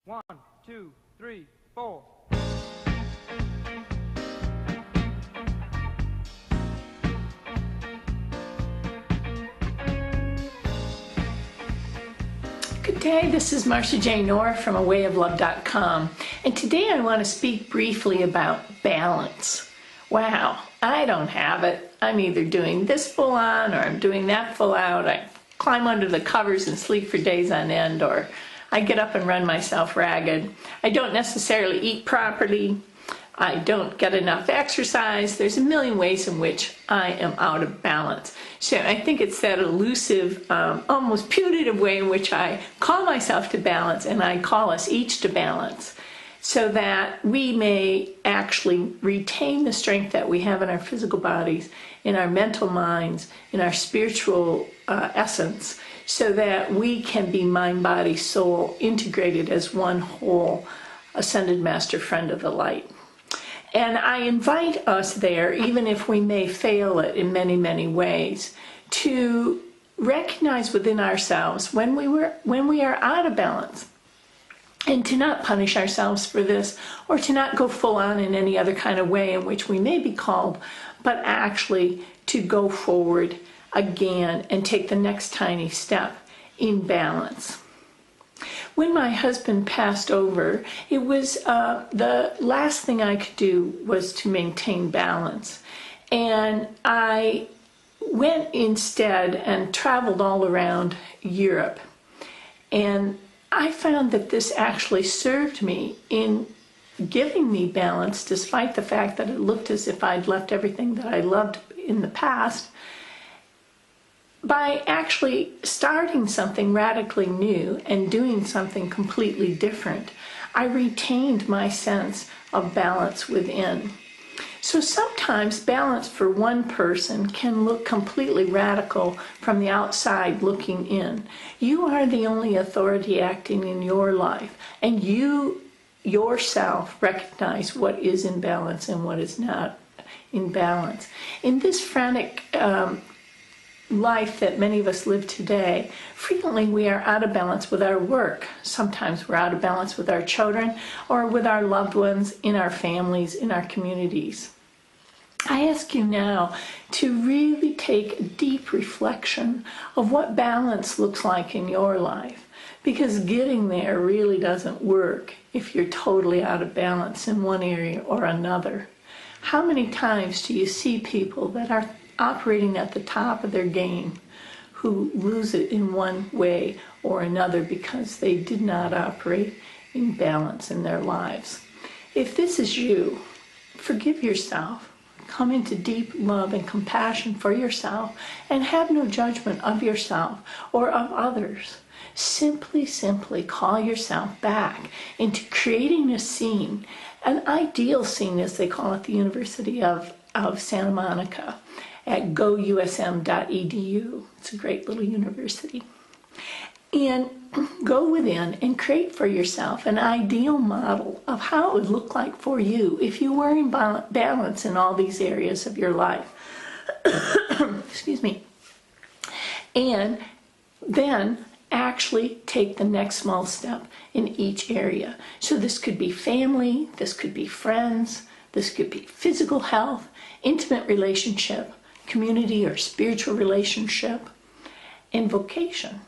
1, 2, 3, 4. Good day, this is Marsha J. Nora from AWayOfLove.com, and today I want to speak briefly about balance. Wow, I don't have it. I'm either doing this full on or I'm doing that full out. I climb under the covers and sleep for days on end, or I get up and run myself ragged. I don't necessarily eat properly. I don't get enough exercise. There's a million ways in which I am out of balance. So I think it's that elusive, almost putative way in which I call myself to balance, and I call us each to balance, so that we may actually retain the strength that we have in our physical bodies, in our mental minds, in our spiritual essence, so that we can be mind, body, soul integrated as one whole ascended master friend of the light. And I invite us there, even if we may fail it in many, many ways, to recognize within ourselves when we are out of balance, and to not punish ourselves for this, or to not go full on in any other kind of way in which we may be called, but actually to go forward again and take the next tiny step in balance. When my husband passed over, it was the last thing I could do was to maintain balance. And I went instead and traveled all around Europe. And I found that this actually served me in giving me balance, despite the fact that it looked as if I'd left everything that I loved in the past. By actually starting something radically new and doing something completely different, I retained my sense of balance within. So sometimes balance for one person can look completely radical from the outside looking in. You are the only authority acting in your life, and you yourself recognize what is in balance and what is not in balance. In this frantic life that many of us live today, frequently we are out of balance with our work. Sometimes we're out of balance with our children or with our loved ones, in our families, in our communities. I ask you now to really take a deep reflection of what balance looks like in your life, because getting there really doesn't work if you're totally out of balance in one area or another. How many times do you see people that are operating at the top of their game who lose it in one way or another because they did not operate in balance in their lives? If this is you, forgive yourself. Come into deep love and compassion for yourself, and have no judgment of yourself or of others. Simply call yourself back into creating a scene, an ideal scene as they call it at the University of Santa Monica at gousm.edu. It's a great little university. And go within and create for yourself an ideal model of how it would look like for you if you were in balance in all these areas of your life. Excuse me. And then actually take the next small step in each area. So this could be family, this could be friends, this could be physical health, intimate relationship, community or spiritual relationship, and vocation.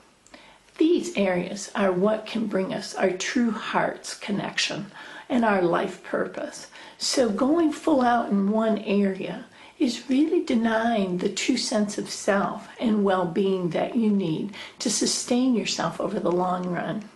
These areas are what can bring us our true heart's connection and our life purpose. So going full out in one area is really denying the true sense of self and well-being that you need to sustain yourself over the long run.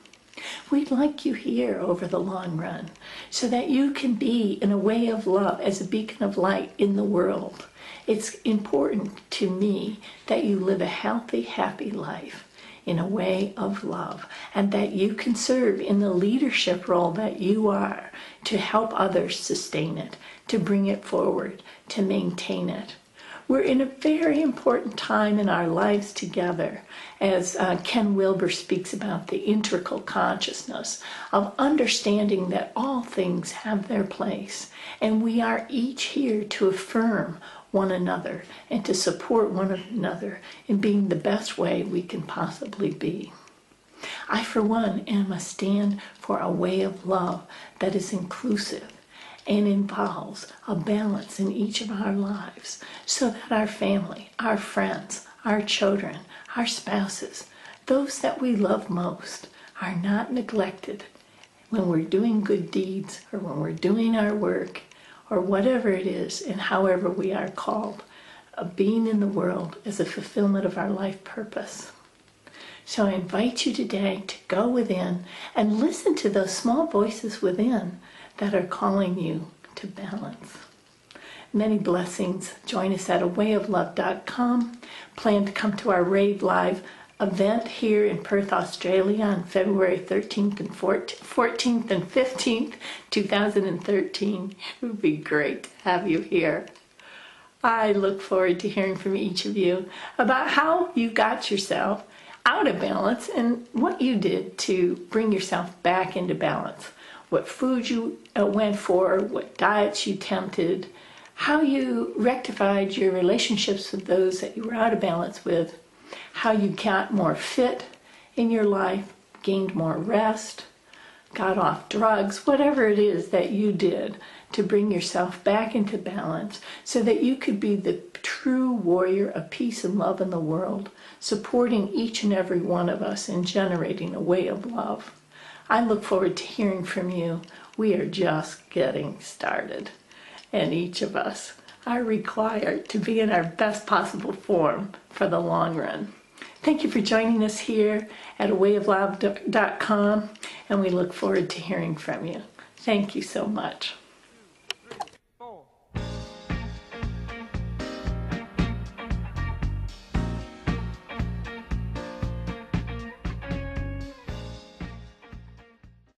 We'd like you here over the long run so that you can be in a way of love as a beacon of light in the world. It's important to me that you live a healthy, happy life in a way of love, and that you can serve in the leadership role that you are to help others sustain it, to bring it forward, to maintain it. We're in a very important time in our lives together, as Ken Wilber speaks about the integral consciousness of understanding that all things have their place, and we are each here to affirm one another and to support one another in being the best way we can possibly be. I, for one, am a stand for a way of love that is inclusive and involves a balance in each of our lives so that our family, our friends, our children, our spouses, those that we love most, are not neglected when we're doing good deeds or when we're doing our work or whatever it is and however we are called, being in the world as a fulfillment of our life purpose. So I invite you today to go within and listen to those small voices within that are calling you to balance. Many blessings. Join us at AWayOfLove.com. Plan to come to our Rave Live event here in Perth, Australia on February 13th and 14th and 15th, 2013. It would be great to have you here. I look forward to hearing from each of you about how you got yourself out of balance and what you did to bring yourself back into balance. What food you went for, what diets you tempted, how you rectified your relationships with those that you were out of balance with, how you got more fit in your life, gained more rest, got off drugs, whatever it is that you did to bring yourself back into balance so that you could be the true warrior of peace and love in the world, supporting each and every one of us and generating a way of love. I look forward to hearing from you. We are just getting started, and each of us are required to be in our best possible form for the long run. Thank you for joining us here at AWayOfLove.com, and we look forward to hearing from you. Thank you so much.